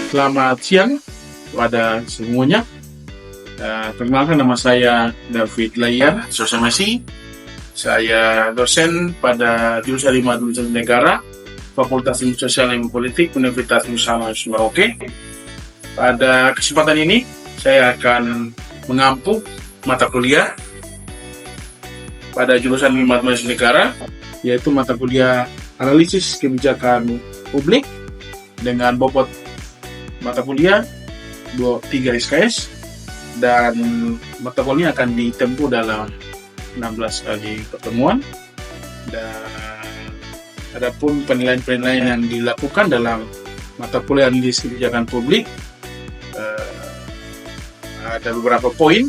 Selamat siang pada semuanya. Perkenalkan, nama saya David Layar Sosamasi. Saya dosen pada jurusan Administrasi Negara, Fakultas Ilmu Sosial dan Politik, Universitas Nusantara Merauke. Pada kesempatan ini, saya akan mengampu mata kuliah pada jurusan Administrasi Negara, yaitu mata kuliah Analisis Kebijakan Publik dengan bobot mata kuliah 3 SKS, dan mata kuliah akan ditempuh dalam 16 kali pertemuan. Dan adapun penilaian-penilaian yang dilakukan dalam mata kuliah Analisis Kebijakan Publik, ada beberapa poin.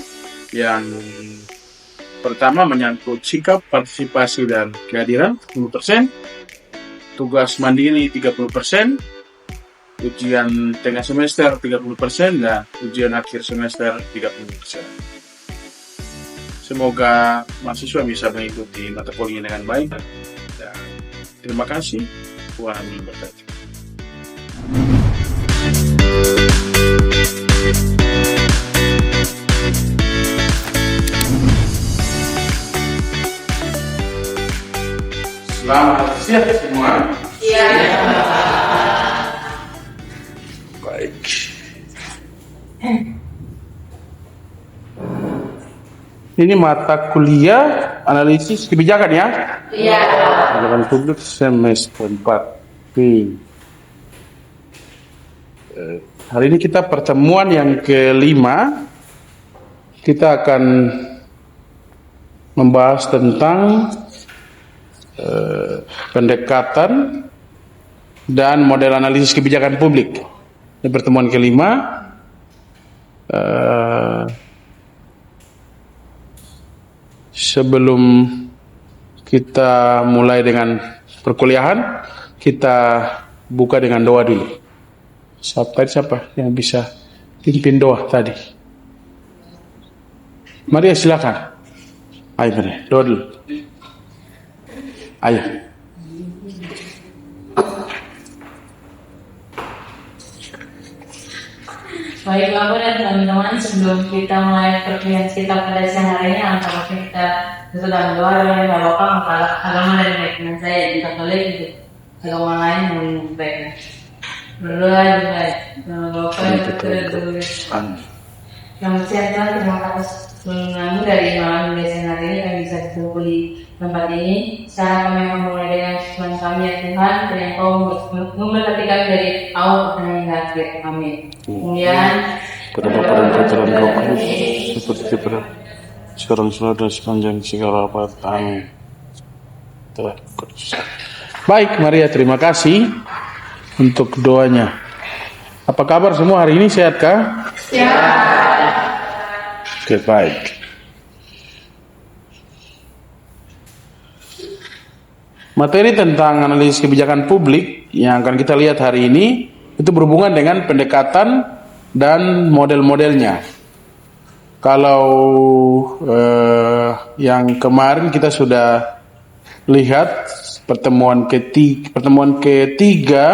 Yang pertama menyangkut sikap, partisipasi, dan kehadiran 10%, tugas mandiri 30%, ujian tengah semester 30%, dan ujian akhir semester 30%. Semoga mahasiswa bisa mengikuti mata kuliah dengan baik. Dan terima kasih. Tuhan memberkati. Selamat siang semua. Baik. Ini mata kuliah Analisis Kebijakan ya? Iya. Kebijakan Publik semester 4. Hari ini kita pertemuan yang kelima. Kita akan membahas tentang pendekatan dan model analisis kebijakan publik. Ini pertemuan kelima. Sebelum kita mulai dengan perkuliahan, kita buka dengan doa dulu. Siapa yang bisa pimpin doa tadi? Maria, silakan. Ayo, Maria, doa dulu. Ayo. Baik Bapak dan teman-teman, sebelum kita mulai perkuliahan kita pada siang hari ini, antara kita sedang doa dengan Bapak, maka agama dan keyakinan saya di Katolik itu agama lain yang baik. Berdoa juga dengan Bapak yang tertulis. Selamat siang Tuhan, terima kasih mengambil dari malam siang hari ini kami bisa bertemu di tempat ini. Sekarang kami memulai dengan firman kami ya Tuhan, dan Engkau memberkati kami dari awal pertengahan hingga akhir. Amin. Kemudian Pada Bapa dan Putra dan Roh Kudus, seperti pada sekarang selalu dan sepanjang segala abad. Amin. Baik, Maria, terima kasih untuk doanya. Apa kabar semua hari ini, sehatkah? Sehat. Oke, baik. Materi tentang analisis kebijakan publik yang akan kita lihat hari ini itu berhubungan dengan pendekatan dan model-modelnya. Kalau yang kemarin kita sudah lihat pertemuan ketiga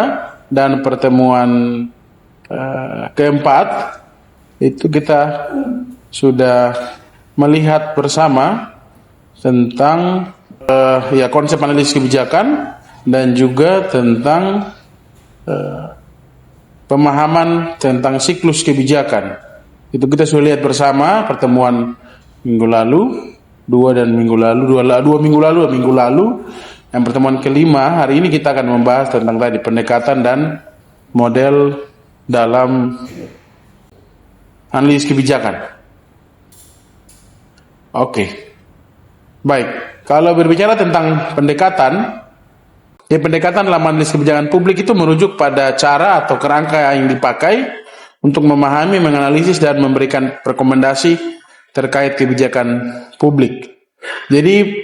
dan pertemuan keempat, itu kita sudah melihat bersama tentang konsep analisis kebijakan dan juga tentang pemahaman tentang siklus kebijakan. Itu kita sudah lihat bersama pertemuan minggu lalu, dua minggu lalu. Yang pertemuan kelima, hari ini kita akan membahas tentang tadi pendekatan dan model dalam analisis kebijakan. Oke. Baik, kalau berbicara tentang pendekatan dalam analisis kebijakan publik itu merujuk pada cara atau kerangka yang dipakai untuk memahami, menganalisis, dan memberikan rekomendasi terkait kebijakan publik. Jadi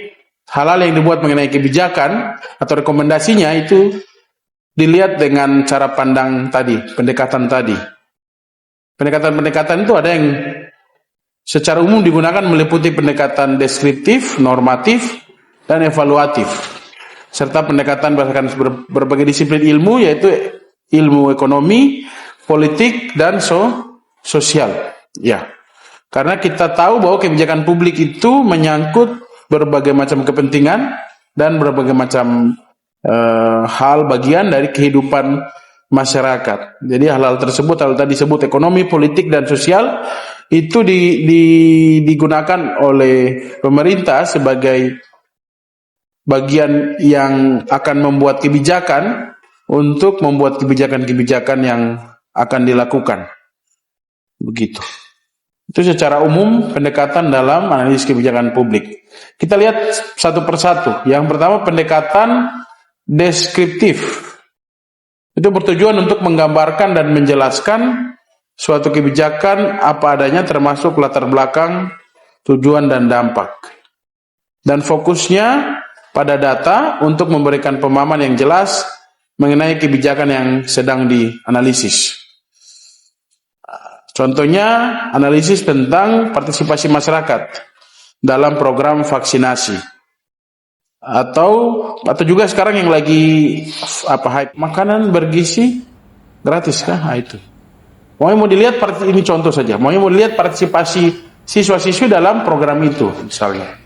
hal-hal yang dibuat mengenai kebijakan atau rekomendasinya itu dilihat dengan cara pandang tadi, pendekatan tadi. Pendekatan-pendekatan itu ada yang secara umum digunakan meliputi pendekatan deskriptif, normatif, dan evaluatif, serta pendekatan berdasarkan berbagai disiplin ilmu, yaitu ilmu ekonomi, politik dan sosial. Ya, karena kita tahu bahwa kebijakan publik itu menyangkut berbagai macam kepentingan dan berbagai macam hal bagian dari kehidupan masyarakat. Jadi hal-hal tersebut, hal tadi disebut ekonomi, politik dan sosial, itu digunakan oleh pemerintah sebagai bagian yang akan membuat kebijakan untuk membuat kebijakan-kebijakan yang akan dilakukan. Begitu. Itu secara umum pendekatan dalam analisis kebijakan publik. Kita lihat satu persatu. Yang pertama, pendekatan deskriptif. Itu bertujuan untuk menggambarkan dan menjelaskan suatu kebijakan apa adanya, termasuk latar belakang, tujuan dan dampak. Dan fokusnya pada data untuk memberikan pemahaman yang jelas mengenai kebijakan yang sedang dianalisis. Contohnya analisis tentang partisipasi masyarakat dalam program vaksinasi, atau juga sekarang yang lagi hype makanan bergizi gratis kah? Itu. Mau dilihat ini contoh saja. Mau dilihat partisipasi siswa-siswi dalam program itu misalnya.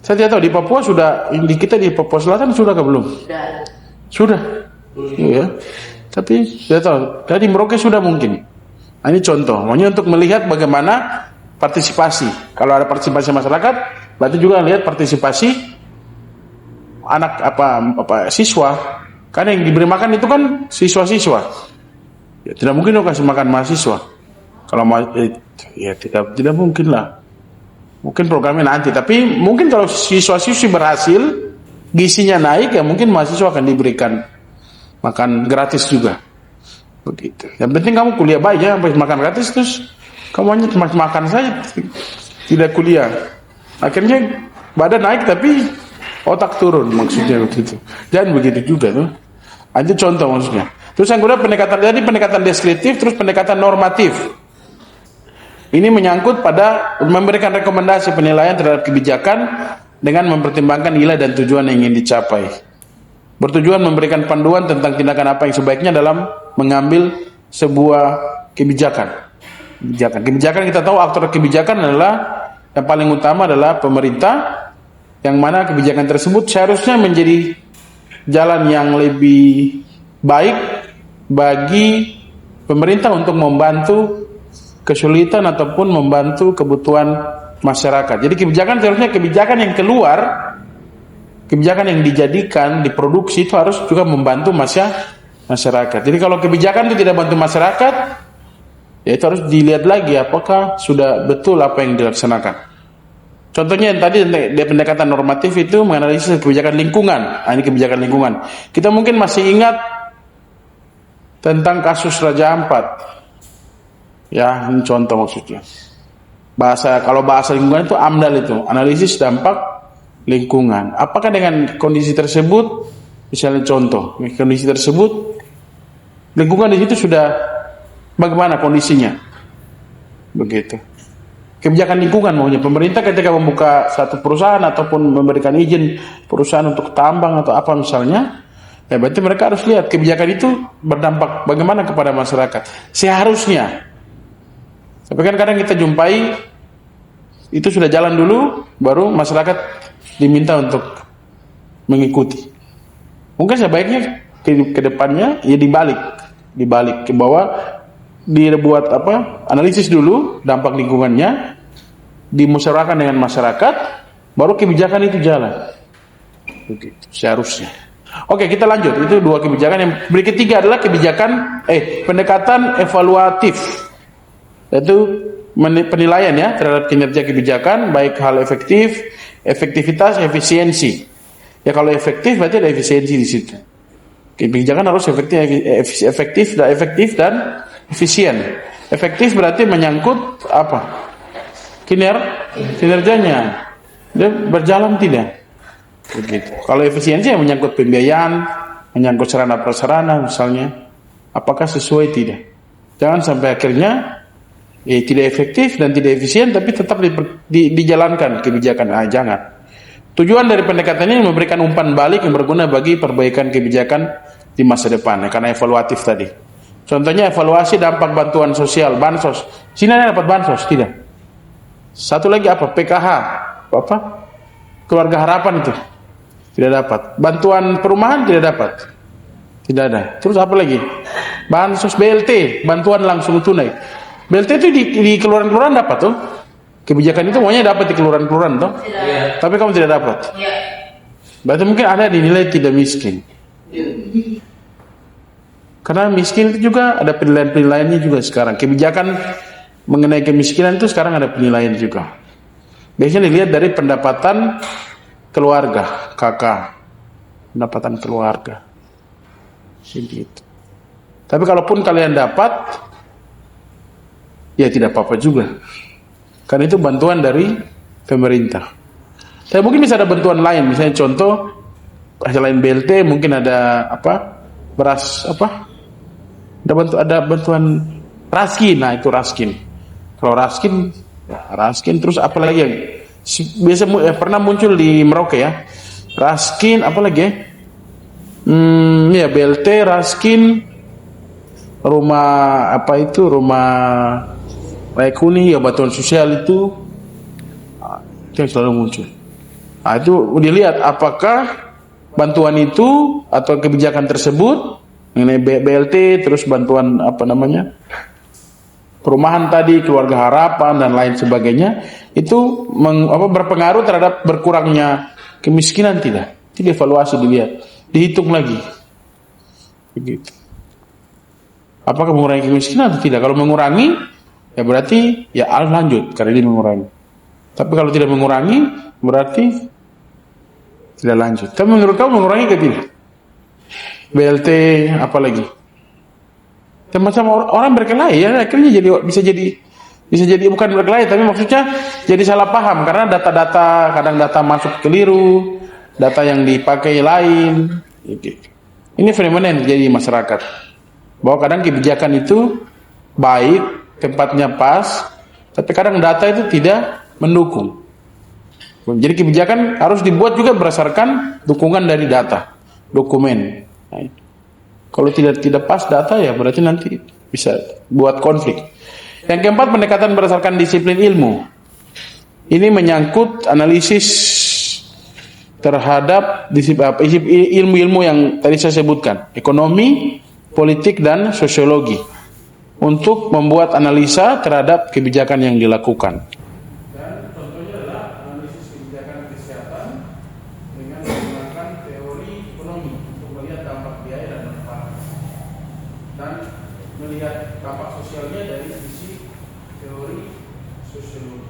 Saya tidak tahu di Papua sudah, kita di Papua Selatan sudah ke belum? Sudah. Iya. Tapi tidak tahu. Dari Merauke sudah mungkin. Nah, ini contoh, maunya untuk melihat bagaimana partisipasi. Kalau ada partisipasi masyarakat, berarti juga lihat partisipasi anak siswa. Karena yang diberi makan itu kan siswa-siswa. Ya, tidak mungkin dong kasih makan mahasiswa. Kalau ya tidak mungkin lah. Mungkin programnya nanti, tapi mungkin kalau siswa-siswi berhasil, gizinya naik, ya mungkin mahasiswa akan diberikan makan gratis juga. Begitu. Yang penting kamu kuliah baik ya, sampai makan gratis terus kamu hanya cuma makan saja, tidak kuliah. Akhirnya badan naik tapi otak turun, maksudnya begitu. Jangan begitu juga tuh. Itu contoh maksudnya. Terus yang kedua pendekatan deskriptif, terus pendekatan normatif. Ini menyangkut pada memberikan rekomendasi penilaian terhadap kebijakan dengan mempertimbangkan nilai dan tujuan yang ingin dicapai. Bertujuan memberikan panduan tentang tindakan apa yang sebaiknya dalam mengambil sebuah kebijakan. Kebijakan kita tahu aktor kebijakan adalah yang paling utama adalah pemerintah, yang mana kebijakan tersebut seharusnya menjadi jalan yang lebih baik bagi pemerintah untuk membantu kesulitan ataupun membantu kebutuhan masyarakat. Jadi kebijakan seharusnya kebijakan yang keluar, kebijakan yang dijadikan, diproduksi itu harus juga membantu masyarakat. Jadi kalau kebijakan itu tidak bantu masyarakat, ya itu harus dilihat lagi apakah sudah betul apa yang dilaksanakan. Contohnya yang tadi di pendekatan normatif itu menganalisis kebijakan lingkungan. Ini kebijakan lingkungan. Kita mungkin masih ingat tentang kasus Raja Ampat. Ya, ini contoh maksudnya. Kalau bahasa lingkungan itu AMDAL itu, analisis dampak lingkungan. Apakah dengan kondisi tersebut, misalnya contoh, kondisi tersebut lingkungan di situ sudah bagaimana kondisinya? Begitu. Kebijakan lingkungan maunya pemerintah ketika membuka satu perusahaan ataupun memberikan izin perusahaan untuk tambang atau apa misalnya, ya berarti mereka harus lihat kebijakan itu berdampak bagaimana kepada masyarakat. Seharusnya. Tapi kan kadang kita jumpai itu sudah jalan dulu, baru masyarakat diminta untuk mengikuti. Mungkin sebaiknya ke depannya ya dibalik ke bawah, dibuat analisis dulu dampak lingkungannya, dimusyawarahkan dengan masyarakat, baru kebijakan itu jalan. Begitu seharusnya. Oke, kita lanjut. Itu dua kebijakan. Yang berikutnya adalah kebijakan pendekatan evaluatif. Yaitu penilaian ya terhadap kinerja kebijakan, baik hal efektif, efektivitas, efisiensi. Ya kalau efektif berarti ada efisiensi di situ. Kebijakan harus efektif dan efisien. Efektif berarti menyangkut apa? Kinerjanya. Dia berjalan tidak? Begitu. Kalau efisiensi yang menyangkut pembiayaan, menyangkut sarana prasarana misalnya, apakah sesuai tidak? Jangan sampai akhirnya tidak efektif dan tidak efisien tapi tetap dijalankan kebijakan. Jangan. Tujuan dari pendekatan ini memberikan umpan balik yang berguna bagi perbaikan kebijakan di masa depan, karena evaluatif tadi. Contohnya evaluasi dampak bantuan sosial, bansos. Sini ada dapat bansos? Tidak. Satu lagi apa? PKH. Apa? Keluarga harapan itu. Tidak dapat. Bantuan perumahan tidak dapat. Tidak ada. Terus apa lagi? Bansos BLT, bantuan langsung tunai. BLT itu di kelurahan-kelurahan dapat tuh. Kebijakan itu maunya dapat di kelurahan-kelurahan tuh. Tapi kamu tidak dapat. Iya. Berarti mungkin ada dinilai tidak miskin. Karena miskin itu juga ada penilaian-penilaiannya juga sekarang. Kebijakan mengenai kemiskinan itu sekarang ada penilaian juga. Biasanya dilihat dari pendapatan keluarga, kakak. Pendapatan keluarga. Begitu. Tapi kalaupun kalian dapat, ya tidak apa-apa juga. Karena itu bantuan dari pemerintah. Tapi mungkin bisa ada bantuan lain. Misalnya contoh, selain BLT mungkin ada apa? Beras apa? Ada bantuan raskin. Nah itu raskin. Kalau raskin, ya, raskin terus apa lagi yang biasa pernah muncul di Merauke ya? Raskin apa lagi ya? Ya BLT, raskin, rumah apa itu? Rumah layak huni, ya bantuan sosial itu yang selalu muncul. Nah itu dilihat apakah bantuan itu atau kebijakan tersebut mengenai BLT, terus bantuan apa namanya perumahan tadi, keluarga harapan dan lain sebagainya itu berpengaruh terhadap berkurangnya kemiskinan tidak? Itu dievaluasi, dilihat, dihitung lagi. Begitu. Apakah mengurangi kemiskinan atau tidak? Kalau mengurangi, ya berarti ya lanjut karena ini mengurangi. Tapi kalau tidak mengurangi, berarti tidak lanjut. Tapi menurut kamu mengurangi atau tidak? BLT apa lagi? Macam orang berkelahi ya, akhirnya bisa jadi bukan berkelahi, tapi maksudnya jadi salah paham karena data-data kadang data masuk keliru, data yang dipakai lain. Ini fenomena yang terjadi di masyarakat. Bahwa kadang kebijakan itu baik, tempatnya pas, tapi kadang data itu tidak mendukung. Jadi kebijakan harus dibuat juga berdasarkan dukungan dari data, dokumen. Nah, kalau tidak pas data ya berarti nanti bisa buat konflik. Yang keempat, pendekatan berdasarkan disiplin ilmu. Ini menyangkut analisis terhadap ilmu-ilmu yang tadi saya sebutkan, ekonomi, politik dan sosiologi, untuk membuat analisa terhadap kebijakan yang dilakukan. Dan contohnya adalah analisis kebijakan kesehatan dengan menggunakan teori ekonomi untuk melihat dampak biaya dan manfaat, dan melihat dampak sosialnya dari sisi teori sosiologi.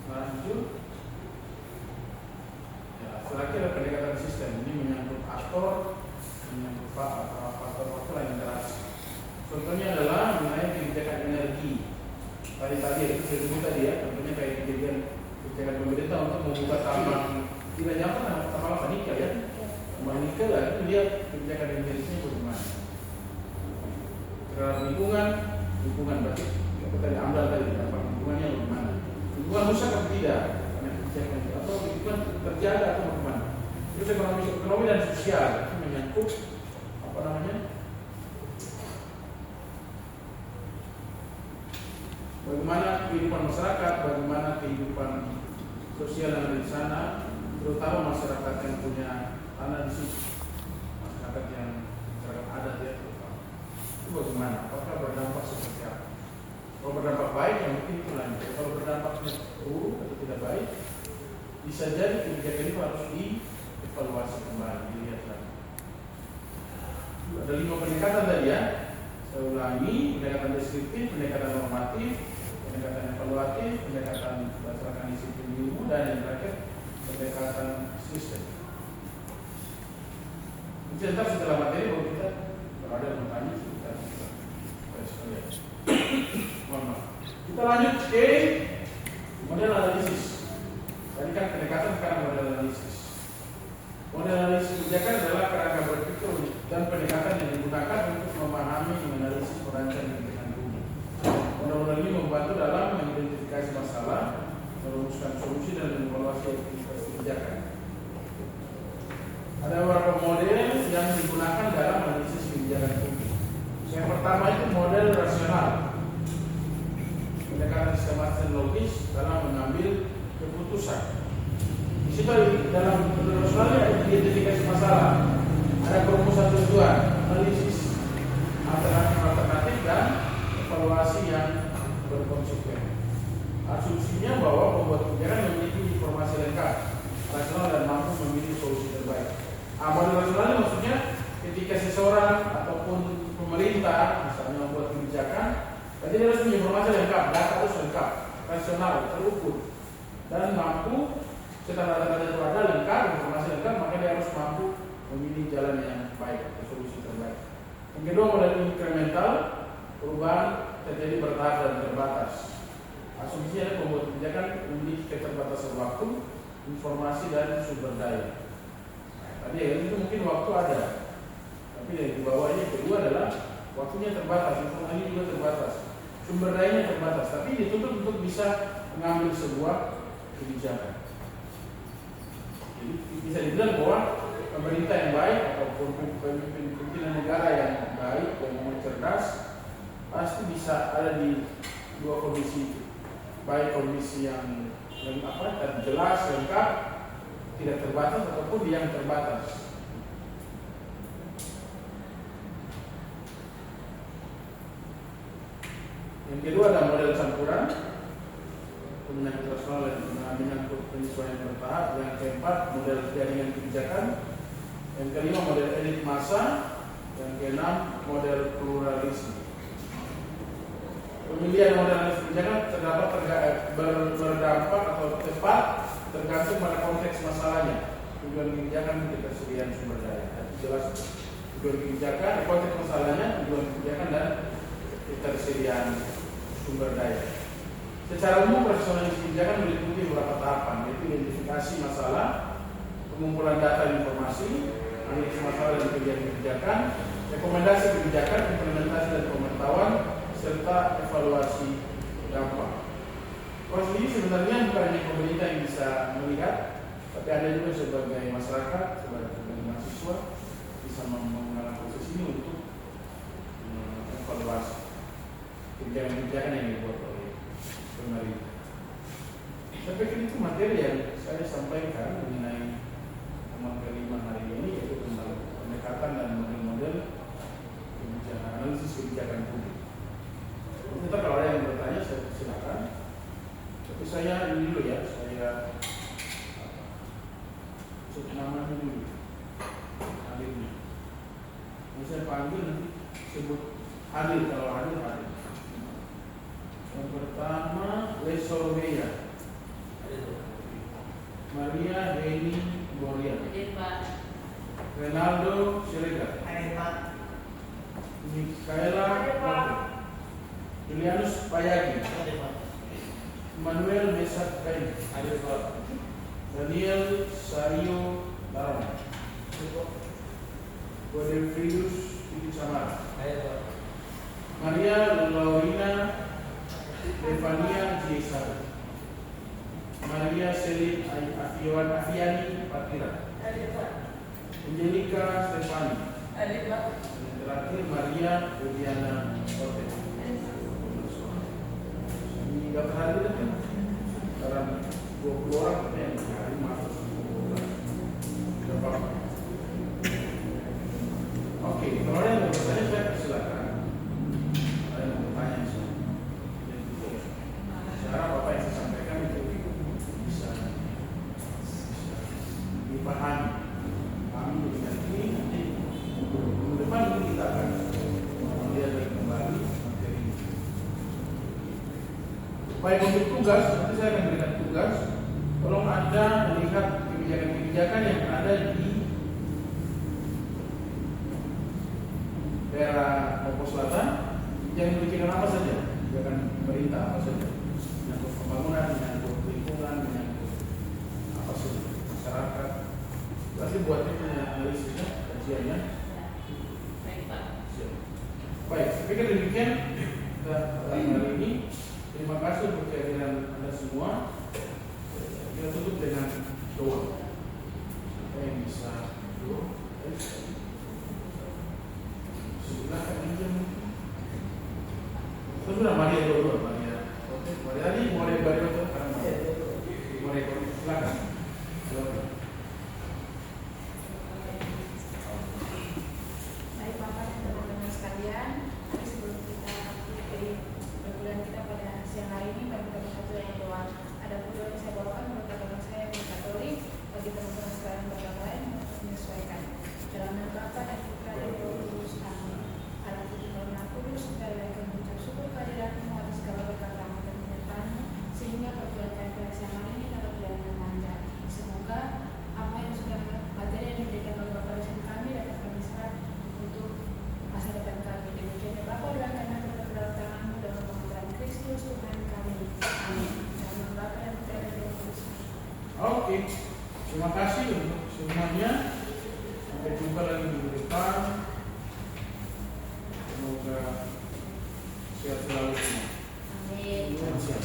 Lanjut. Ya, selanjutnya ada pendekatan sistem. Ini menyangkut aktor, menyangkut faktor-faktor yang interaksi. Contohnya adalah mengenai kebijakan energi. Tadi itu saya sebut tadi ya. Contohnya kayak kebijakan pemerintah untuk membuka tambang. Tidak nyampe tambang apa nikel ya. Tambang nikel lah itu lihat kebijakan energinya bagaimana. Terhadap lingkungan berarti kita tadi ambil tadi dampak lingkungannya bagaimana. Lingkungan rusak atau tidak karena kebijakan itu, atau lingkungan terjaga atau bagaimana. Terus ekonomi dan sosial itu menyangkut apa namanya, bagaimana kehidupan masyarakat, bagaimana kehidupan sosial yang ada di sana, terutama masyarakat yang punya tanah di situ, masyarakat adat ya terutama. Itu bagaimana? Apakah berdampak seperti apa? Kalau berdampak baik, yang mungkin itu lanjut. Kalau berdampaknya buruk atau tidak baik, bisa jadi kebijakan itu harus dievaluasi kembali, dilihat lagi. Ada 5 pendekatan tadi ya. Saya ulangi: pendekatan deskriptif, pendekatan normatif, pendekatan evaluatif, pendekatan berdasarkan disiplin ilmu, dan yang terakhir pendekatan sistem. Sebentar setelah materi baru kita berada bertanya sebentar. Kita lanjut ke model analisis. Tadi kan pendekatan, sekarang model analisis. Model analisis kebijakan adalah kerangka berpikir dan pendekatan yang digunakan untuk memahami, menganalisis, merancang kebijakan publik. Model-model ini membantu dalam mengidentifikasi masalah, merumuskan solusi, dan mengevaluasi aktivitas kebijakan. Ada beberapa model yang digunakan dalam analisis kebijakan publik. Yang pertama itu model rasional, pendekatan sistematis dan logis dalam mengambil keputusan. Di situ dalam model rasional ada identifikasi masalah, ada perumusan tujuan, analisis alternatif dan evaluasi yang berkonsekuen. Asumsinya bahwa pembuat kebijakan memiliki informasi lengkap, rasional dan mampu memilih solusi terbaik. Model rasional maksudnya ketika seseorang ataupun pemerintah misalnya membuat kebijakan, berarti dia harus punya informasi lengkap, data harus lengkap, rasional, terukur, dan mampu. Setelah data-data itu ada lengkap, informasi lengkap, maka dia harus mampu memilih jalan yang baik atau solusi terbaik. Yang kedua, model inkremental, perubahan terjadi bertahap dan terbatas. Asumsinya ada pembuat kebijakan memiliki keterbatasan waktu, informasi dan sumber daya. Tadi itu mungkin waktu ada, tapi yang di bawahnya kedua adalah waktunya terbatas, informasi juga terbatas, sumber dayanya terbatas, tapi dituntut untuk bisa mengambil sebuah kebijakan. Jadi bisa dibilang bahwa pemerintah yang baik ataupun pimpinan negara yang baik, yang cerdas, pasti bisa ada di dua kondisi itu. Baik kondisi yang jelas, lengkap, tidak terbatas, ataupun yang terbatas. Yang kedua ada model campuran, menyangkut rasional dan menyangkut penyesuaian bertahap. Yang keempat model jaringan kebijakan. Yang kelima model elit massa. Yang keenam model pluralisme. Pemilihan model kebijakan terdapat berdampak atau tepat tergantung pada konteks masalahnya, tujuan kebijakan, ketersediaan sumber daya. Jelas tujuan kebijakan, konteks masalahnya, tujuan kebijakan dan ketersediaan sumber daya. Secara umum rasionalisasi kebijakan meliputi beberapa tahapan, yaitu identifikasi masalah, pengumpulan data dan informasi, analisis masalah dan kebijakan, rekomendasi kebijakan, implementasi dan pemantauan, serta evaluasi dampak. Proses ini sebenarnya bukan hanya pemerintah yang bisa melihat, tapi ada juga sebagai masyarakat, sebagai mahasiswa bisa mengenal proses ini untuk evaluasi kebijakan-kebijakan yang dibuat oleh pemerintah. Saya pikir itu materi yang saya sampaikan mengenai temuan kelima hari ini, yaitu tentang pendekatan dan model-model kebijakan, analisis kebijakan publik. Kita kalau ada yang bertanya, saya silakan. Tapi saya ini dulu ya, saya sebut namanya dulu, hadirnya. Ini saya panggil nanti sebut hadir, kalau hadir hadir. Yang pertama Lesorweya, Maria Heni Boria, Renaldo Siregar, Mikaela Julianus Payagi, Manuel Mesak Kain, Daniel Sario Laron, Godefridus Titi Samara, Maria Laurina Devania Jesar, Maria Selin Afiani Patira, Angelica Stefani, dan terakhir Maria Juliana Ote. Ini daftar hadir kan? Sekarang 20 orang yang hari masuk 10 orang. Tidak apa-apa. Oke, kalau ada yang mau bertanya saya persilakan. Ada yang mau bertanya saya harap apa yang saya sampaikan itu bisa dipahami. Kami dengan ini nanti minggu depan kita akan melihat kembali materi ini. Baik, untuk tugas, nanti saya akan berikan tugas. Tolong Anda melihat kebijakan-kebijakan yang ada di daerah Papua Selatan yang memiliki apa saja, kebijakan pemerintah apa saja, menyangkut pembangunan, menyangkut lingkungan, menyangkut apa saja, masyarakat. Berarti buatnya punya analisisnya, kajiannya. Baik, saya pikir demikian hari ini. Terima kasih untuk kehadiran Anda semua. Kita tutup dengan doa. Siapa yang bisa doa? Maria dulu, Maria. Oke, Maria Ali, Maria baru itu sekarang Maria silakan. Baik Bapak dan teman-teman sekalian, tapi sebelum kita beri perkuliahan kita pada siang hari ini, bagi kami satu yang berdoa. Ada pula yang saya bawakan menurut agama saya yang Katolik, bagi teman-teman sekalian beragama lain untuk menyesuaikan. Dalam nama Bapa dan Putra dan Roh Kudus, amin. Allah Tuhan dan Maha Kudus, segala yang mengucap syukur kehadiratmu atas segala berkat rahmat dan penyertaanmu, sehingga perkuliahan kita siang hari ini dapat berjalan dengan lancar. Semoga apa yang sudah materi yang diberikan oleh Bapak dosen kami dapat kami serap untuk masa depan kami. Demikian ya Bapak, doakan kami dalam tanganmu dalam pengampunan Kristus Tuhan kami. Amin. Dalam nama Bapa dan Putra dan Roh Kudus. Oke, terima kasih untuk semuanya. Sampai jumpa lagi di depan. Semoga sehat selalu semua. Amin. Terima kasih.